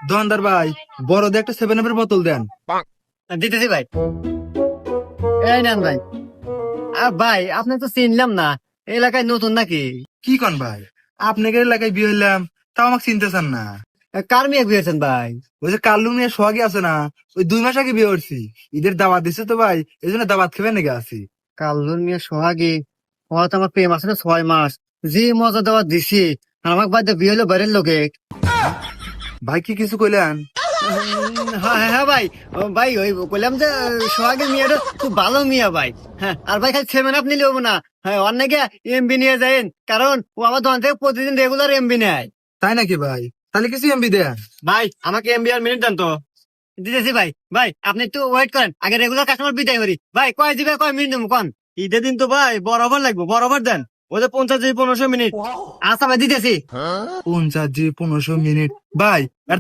দোকানদার ভাই, বড় দিয়ে একটা 7 আপের বোতল দেন। দিতেছি ভাই। এই নেন ভাই। আর ভাই আপনি তো চিনলাম না, এই এলাকায় নতুন নাকি? কি কন ভাই, আপনাদের এলাকায় বিয়ে হইলাম, তাও আমাকে চিনতেছেন না? কার মেয়ে বিয়েছেন ভাই? ওই যে কাল্লু মিয়া সোহাগী আছে না, ওই 2 মাস আগে বিয়ে করছি। ঈদের দাওয়াত দিছে তো ভাই, এই জন্য দাওয়াত খেবে নাকি আছি। কাল্লুর মেয়ে সোহাগী। ওরা তো আমার প্রেম আছে না 6 মাস। যে মজা দেওয়া দিছি, আর আমাকে বাদ দিয়ে বিয়ে হলো বাইরের লোকে। ভাই কি কিছু কইলেন? হ্যাঁ হ্যাঁ হ্যাঁ ভাই। ও ভাই ওই বললাম যে সোহাগের মেয়েটা খুব ভালো মেয়ে ভাই। হ্যাঁ আর ভাই খালি 7 আপ নিলেও না, হ্যাঁ অনেকে এমবি নিয়ে যায়েন, কারণ ও আমার দোকান থেকে প্রতিদিন রেগুলার এমবি নেয়। তাই নাকি ভাই? তাহলে কিছু এমবি দেন। ভাই আমাকে এমবি আর মিনিট দেন তো। দিতেছি ভাই। ভাই আপনি একটু ওয়েট করেন, আগে রেগুলার কাস্টমার বিদায় করি। ভাই কয় দিবে, কয় মিনিট দেবো কোন? ঈদের দিন তো ভাই বরাবর লাগবে, বরাবর দেন। ওদের 50 থেকে 1500 মিনিট। আচ্ছা ভাই দিতেছি। 50 জি 1500 মিনিট ভাই, আর